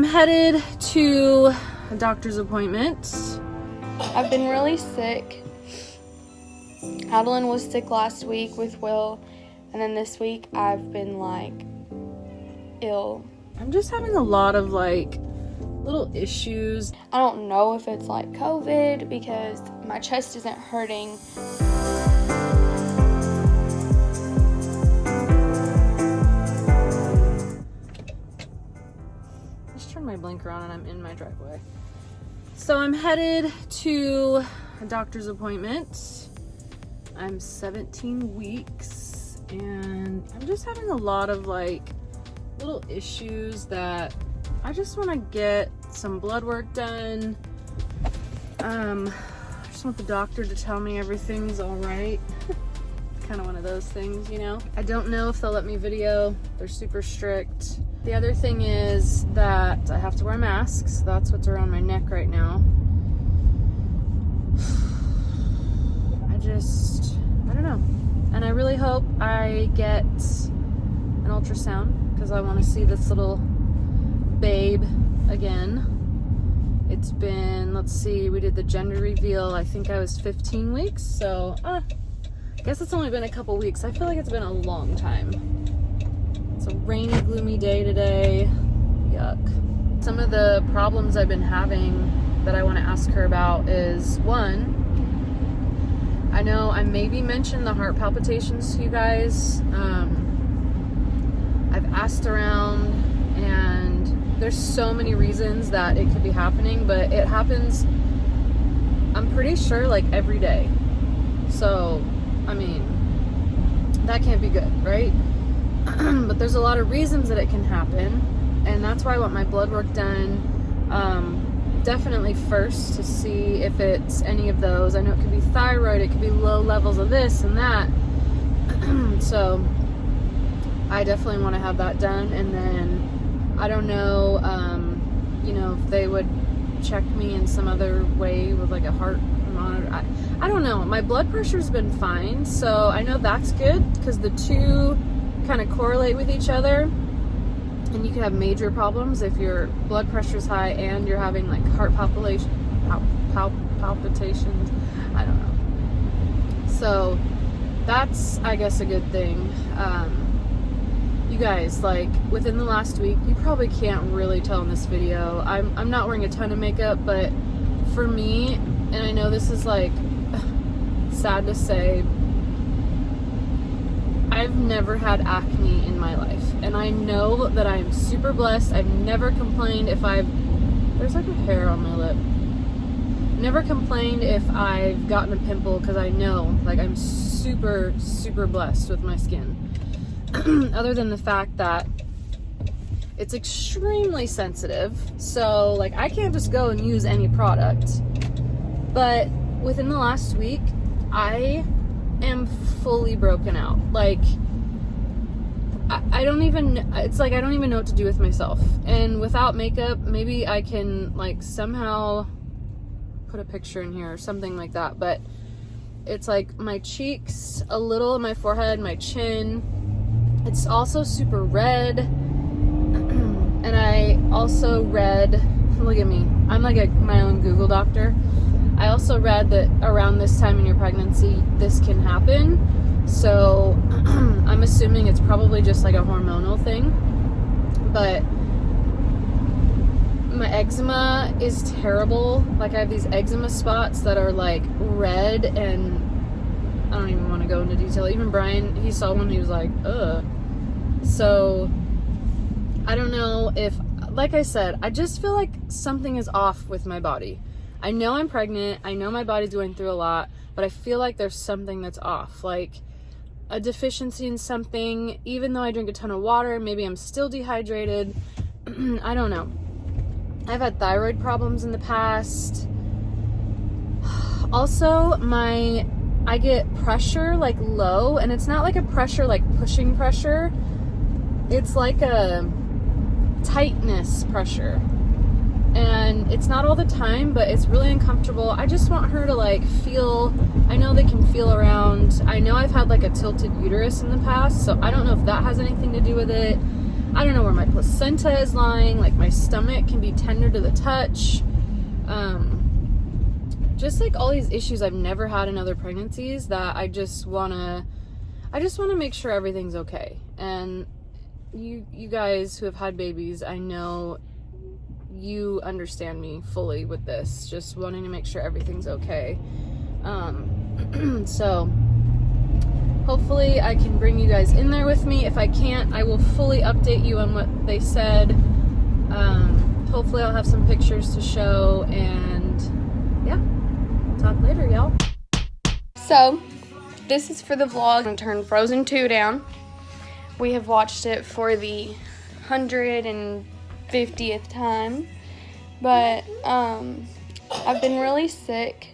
headed to a doctor's appointment. I've been really sick. Adeline was sick last week with Will, and then this week I've been ill. I'm just having a lot of little issues. I don't know if it's COVID because my chest isn't hurting. Just turn my blinker on and I'm in my driveway. So I'm headed to a doctor's appointment. I'm 17 weeks and I'm just having a lot of little issues that I just want to get some blood work done. I just want the doctor to tell me everything's all right. Kind of one of those things, you know? I don't know if they'll let me video. They're super strict. The other thing is that I have to wear masks. That's what's around my neck right now. I don't know. And I really hope I get an ultrasound because I want to see this little babe again. It's been, let's see, we did the gender reveal. I think I was 15 weeks. So, I guess it's only been a couple weeks. I feel like it's been a long time. It's a rainy, gloomy day today. Yuck. Some of the problems I've been having that I want to ask her about is, one, I know I maybe mentioned the heart palpitations to you guys. I've asked around and there's so many reasons that it could be happening, but it happens, I'm pretty sure, every day. So, I mean, that can't be good, right? But there's a lot of reasons that it can happen, and that's why I want my blood work done. Definitely first to see if it's any of those. I know it could be thyroid, it could be low levels of this and that. So I definitely want to have that done, and then I don't know, if they would check me in some other way with a heart monitor. I don't know. My blood pressure's been fine, so I know that's good because the two kind of correlate with each other, and you can have major problems if your blood pressure's high and you're having heart palpitations. I don't know. So that's, I guess, a good thing. You guys, within the last week, you probably can't really tell in this video, I'm not wearing a ton of makeup, but for me, and I know this is sad to say, I've never had acne in my life, and I know that I'm super blessed. I've never complained if there's a hair on my lip. Never complained if I've gotten a pimple, because I know, I'm super, super blessed with my skin. Other than the fact that it's extremely sensitive, so I can't just go and use any product. But within the last week, I am fully broken out. I don't even, it's I don't even know what to do with myself. And without makeup, maybe I can somehow put a picture in here or something like that. But it's my cheeks, a little, my forehead, my chin. It's also super red. And I also read, look at me, I'm my own Google doctor. I also read that around this time in your pregnancy, this can happen. So I'm assuming it's probably just a hormonal thing. But my eczema is terrible. I have these eczema spots that are red, and I don't even want to go into detail. Even Bryon, he saw one, he was ugh. So I don't know if, I said, I just feel something is off with my body. I know I'm pregnant. I know my body's going through a lot, but I feel there's something that's off. A deficiency in something. Even though I drink a ton of water, maybe I'm still dehydrated. I don't know. I've had thyroid problems in the past. Also, I get pressure low, and it's not a pressure pushing pressure. It's a tightness pressure. And it's not all the time, but it's really uncomfortable. I just want her to feel, I know they can feel around. I know I've had a tilted uterus in the past, so I don't know if that has anything to do with it. I don't know where my placenta is lying. Like, my stomach can be tender to the touch. Just like all these issues I've never had in other pregnancies that I just want to make sure everything's okay. And you guys who have had babies, I know you understand me fully with this, just wanting to make sure everything's okay. So hopefully I can bring you guys in there with me. If I can't, I will fully update you on what they said. Hopefully I'll have some pictures to show, and yeah, talk later, y'all. So, this is for the vlog. I'm going to turn Frozen 2 down. We have watched it for the 150th time. But, I've been really sick.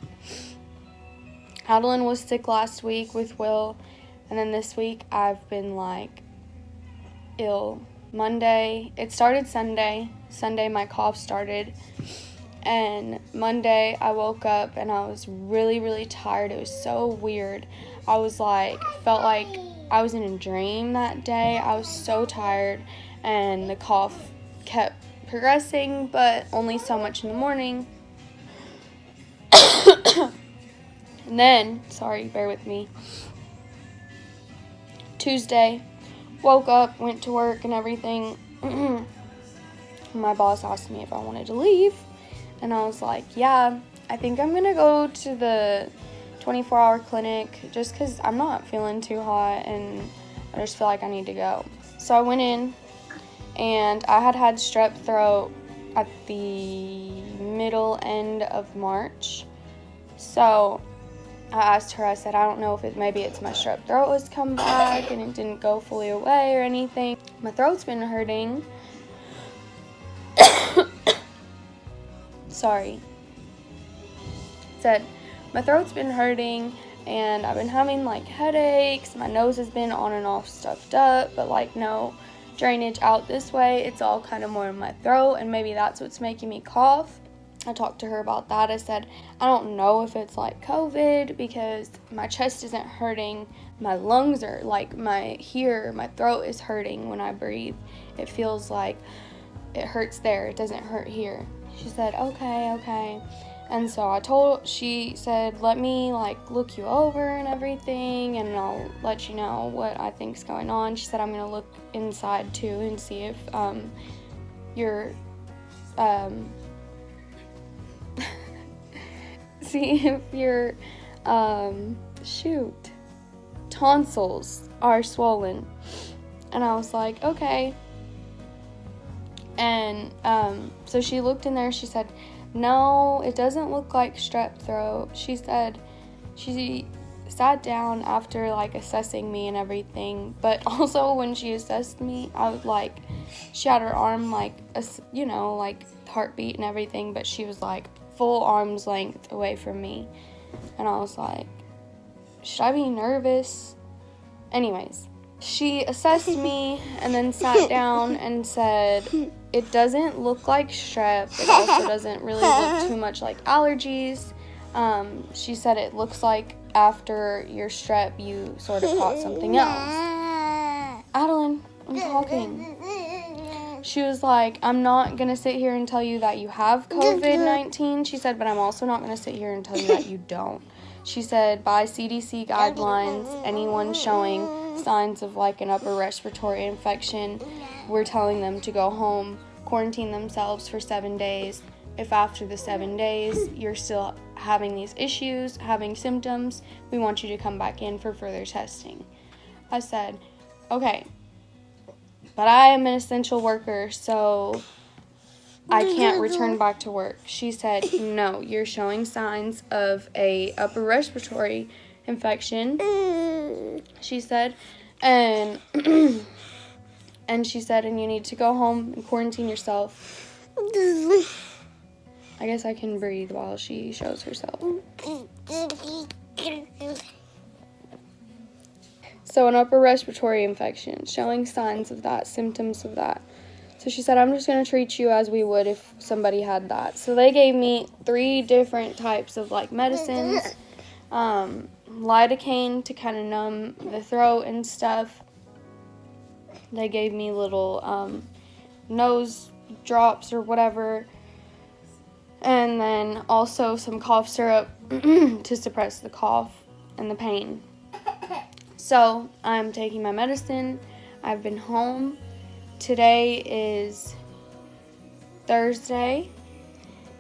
Adeline was sick last week with Will. And then this week, I've been, like, ill. Monday, it started Sunday. Sunday, my cough started. And Monday, I woke up and I was really, really tired. It was so weird. I was like, felt like I was in a dream that day. I was so tired, and the cough kept progressing, but only so much in the morning. And then, sorry, bear with me. Tuesday, woke up, went to work and everything. My boss asked me if I wanted to leave. And I was like, yeah, I think I'm going to go to the 24-hour clinic just because I'm not feeling too hot and I just feel like I need to go. So I went in, and I had strep throat at the middle end of March. So I asked her, I said, I don't know if maybe it's my strep throat has come back and it didn't go fully away or anything. My throat's been hurting. Sorry. Said, my throat's been hurting and I've been having like headaches. My nose has been on and off stuffed up, but like no drainage out this way. It's all kind of more in my throat, and maybe that's what's making me cough. I talked to her about that. I said, I don't know if it's like COVID because my chest isn't hurting. My lungs are like my throat is hurting when I breathe. It feels like it hurts there. It doesn't hurt here. She said, okay. And so she said, let me like look you over and everything, and I'll let you know what I think's going on. She said, I'm going to look inside too and see if your tonsils are swollen. And I was like, okay. And so she looked in there. She said, no, it doesn't look like strep throat. She said she sat down after like assessing me and everything, but also when she assessed me, I was like, she had her arm like like heartbeat and everything, but she was like full arm's length away from me, and I was like, should I be nervous? Anyways, she assessed me and then sat down and said, it doesn't look like strep. It also doesn't really look too much like allergies. She said it looks like after your strep, you sort of caught something else. Adeline, I'm talking. She was like, I'm not going to sit here and tell you that you have COVID-19. She said, but I'm also not going to sit here and tell you that you don't. She said, by CDC guidelines, anyone showing signs of like an upper respiratory infection, we're telling them to go home, quarantine themselves for 7 days. If after the 7 days you're still having these issues, having symptoms, we want you to come back in for further testing. I said, okay, but I am an essential worker, so I can't return back to work. She said, no, you're showing signs of a upper respiratory infection, she said, and she said, and you need to go home and quarantine yourself. I guess I can breathe while she shows herself. So an upper respiratory infection, showing signs of that, symptoms of that. So she said, I'm just going to treat you as we would if somebody had that. So they gave me 3 different types of like medicines. Lidocaine to kind of numb the throat and stuff. They gave me little nose drops or whatever, and then also some cough syrup to suppress the cough and the pain. So I'm taking my medicine. I've been home. Today is Thursday,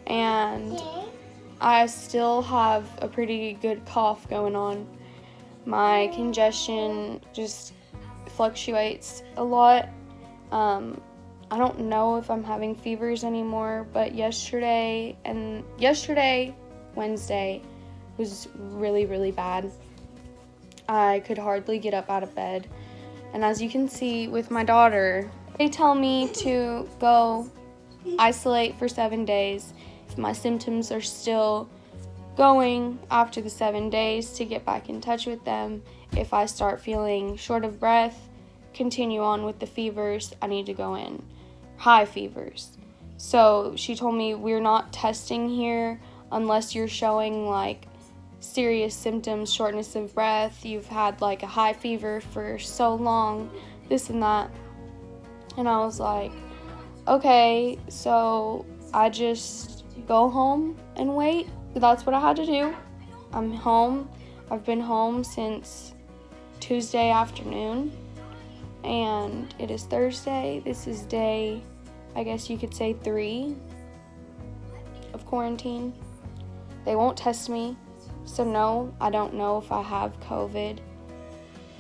and I still have a pretty good cough going on. My congestion just fluctuates a lot. I don't know if I'm having fevers anymore, but yesterday, Wednesday, was really, really bad. I could hardly get up out of bed. And as you can see with my daughter, they tell me to go isolate for 7 days. If my symptoms are still going after the 7 days, to get back in touch with them. If I start feeling short of breath, continue on with the fevers, I need to go in. High fevers. So she told me, we're not testing here unless you're showing like serious symptoms, shortness of breath, you've had like a high fever for so long, this and that. And I was like, okay, so I just go home and wait. So that's what I had to do. I'm home. I've been home since Tuesday afternoon, and it is Thursday. This is day, I guess you could say, 3 of quarantine. They won't test me, so no, I don't know if I have COVID.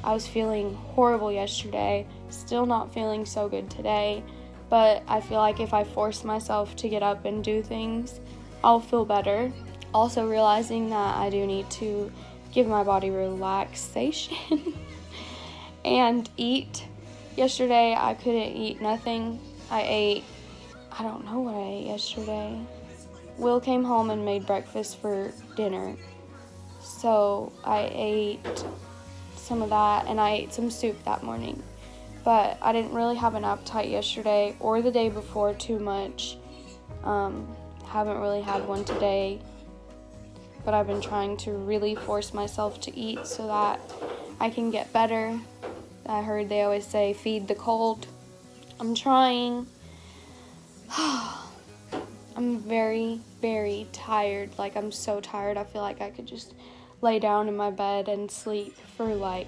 I was feeling horrible yesterday, still not feeling so good today, but I feel like if I force myself to get up and do things, I'll feel better. Also realizing that I do need to give my body relaxation and eat. Yesterday I couldn't eat nothing. I don't know what I ate yesterday. Will came home and made breakfast for dinner. So I ate some of that, and I ate some soup that morning. But I didn't really have an appetite yesterday or the day before too much. Haven't really had one today. But I've been trying to really force myself to eat so that I can get better. I heard they always say, feed the cold. I'm trying. I'm very, very tired. Like, I'm so tired. I feel like I could just lay down in my bed and sleep for like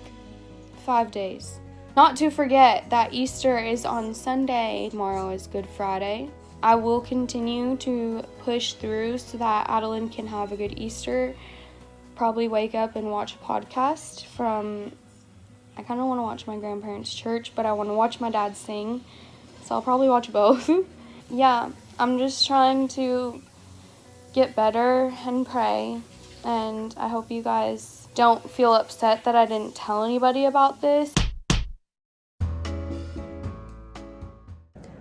5 days. Not to forget that Easter is on Sunday. Tomorrow is Good Friday. I will continue to push through so that Adeline can have a good Easter. Probably wake up and watch a podcast from, I kind of want to watch my grandparents' church, but I want to watch my dad sing. So I'll probably watch both. Yeah, I'm just trying to get better and pray. And I hope you guys don't feel upset that I didn't tell anybody about this.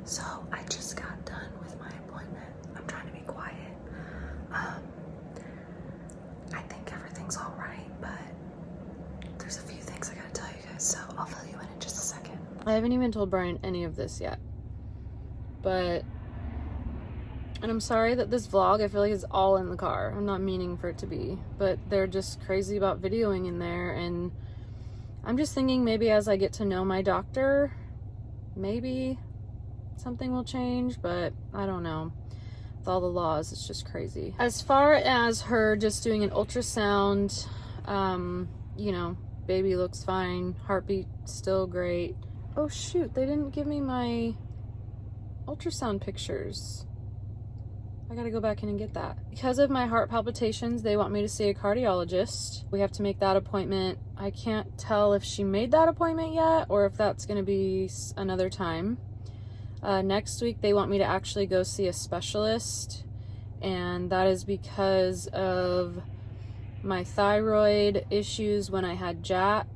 So I just got done with my appointment. I'm trying to be quiet. I think everything's all right, but there's a few things I gotta tell you guys, so I'll fill you in just a second. I haven't even told Bryon any of this yet, and I'm sorry that this vlog, I feel like, is all in the car. I'm not meaning for it to be, but they're just crazy about videoing in there, and I'm just thinking maybe as I get to know my doctor, maybe something will change, but I don't know. With all the laws, it's just crazy. As far as her just doing an ultrasound, baby looks fine, heartbeat still great. Oh shoot, they didn't give me my ultrasound pictures. I gotta go back in and get that. Because of my heart palpitations, they want me to see a cardiologist. We have to make that appointment. I can't tell if she made that appointment yet or if that's gonna be another time. Next week, they want me to actually go see a specialist, and that is because of my thyroid issues when I had Jack,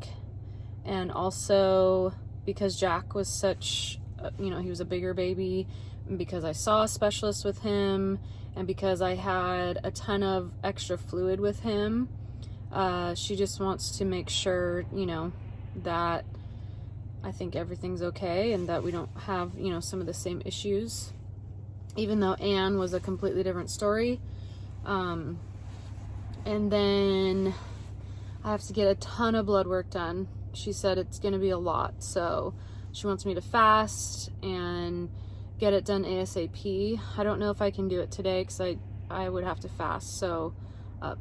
and also because Jack was such, he was a bigger baby, and because I saw a specialist with him, and because I had a ton of extra fluid with him. She just wants to make sure, that I think everything's okay and that we don't have, some of the same issues, even though Anne was a completely different story. And then I have to get a ton of blood work done. She said it's going to be a lot, so She wants me to fast and get it done ASAP. I don't know if I can do it today because I would have to fast. So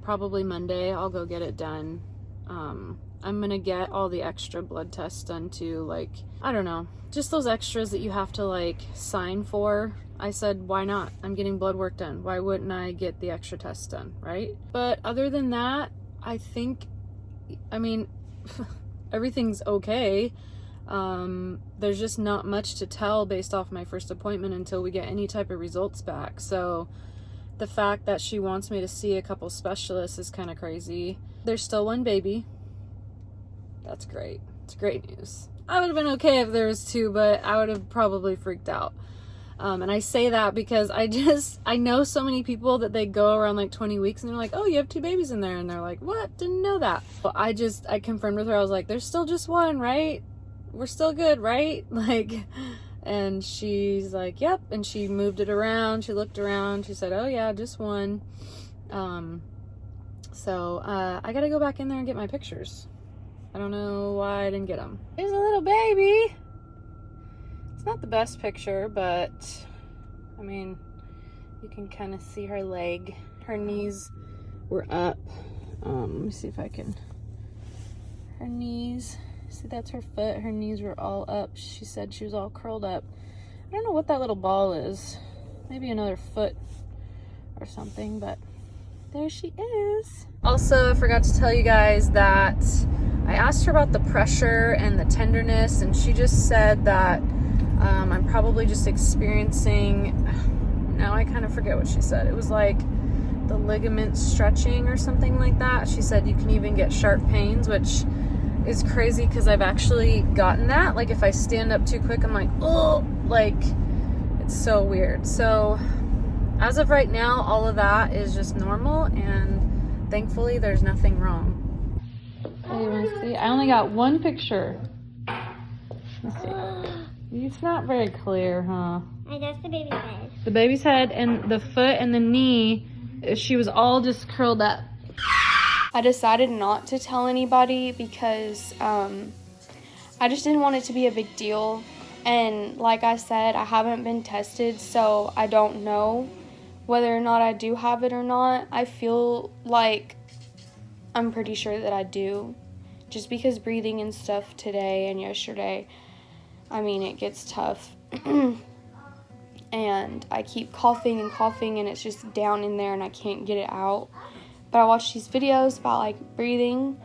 probably Monday I'll go get it done. I'm gonna get all the extra blood tests done too, like, I don't know, just those extras that you have to like sign for. I said, why not? I'm getting blood work done. Why wouldn't I get the extra tests done, right? But other than that, I think, I mean, everything's okay. There's just not much to tell based off my first appointment until we get any type of results back. So the fact that she wants me to see a couple specialists is kind of crazy. There's still one baby. That's great. It's great news. I would have been okay if there was two, but I would have probably freaked out. And I say that because I know so many people that they go around like 20 weeks and they're like, oh, you have two babies in there. And they're like, what? Didn't know that. But I confirmed with her. I was like, there's still just one, right? We're still good, right? Like, and she's like, yep. And she moved it around. She looked around. She said, oh yeah, just one. So I gotta go back in there and get my pictures. I don't know why I didn't get them. There's a little baby. It's not the best picture, but I mean, you can kind of see her leg. Her knees were up. Let me see if I can. Her knees. See, that's her foot. Her knees were all up. She said she was all curled up. I don't know what that little ball is. Maybe another foot or something, but there she is. Also, I forgot to tell you guys that I asked her about the pressure and the tenderness, and she just said that I'm probably just experiencing, now I kind of forget what she said. It was like the ligament stretching or something like that. She said you can even get sharp pains, which is crazy because I've actually gotten that. Like if I stand up too quick, I'm like, oh, like it's so weird. So as of right now, all of that is just normal, and thankfully there's nothing wrong. Oh, you want to see? I only got one picture. Let's see. It's not very clear, huh? That's the baby's head. The baby's head and the foot and the knee, she was all just curled up. I decided not to tell anybody because I just didn't want it to be a big deal. And like I said, I haven't been tested, so I don't know whether or not I do have it or not. I feel like I'm pretty sure that I do, just because breathing and stuff today and yesterday, I mean, it gets tough. And I keep coughing and coughing, and it's just down in there and I can't get it out. But I watched these videos about like breathing,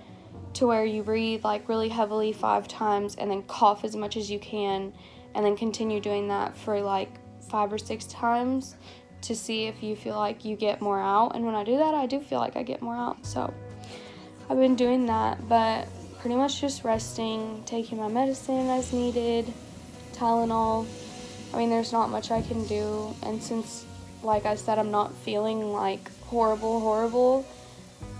to where you breathe like really heavily 5 times and then cough as much as you can, and then continue doing that for like 5 or 6 times to see if you feel like you get more out. And when I do that, I do feel like I get more out. So I've been doing that, but pretty much just resting, taking my medicine as needed, Tylenol. I mean, there's not much I can do, and since, like I said, I'm not feeling like horrible,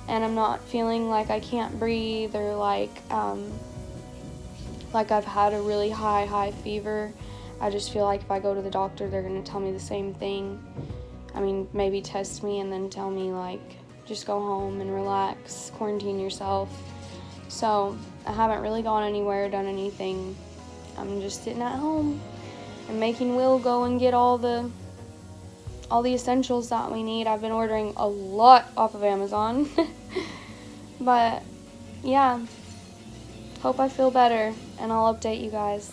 and I'm not feeling like I can't breathe or like I've had a really high fever. I just feel like if I go to the doctor, they're gonna tell me the same thing. I mean, maybe test me and then tell me like, just go home and relax, quarantine yourself. So I haven't really gone anywhere, done anything. I'm just sitting at home and making Will go and get all the essentials that we need. I've been ordering a lot off of Amazon. But yeah, hope I feel better, and I'll update you guys.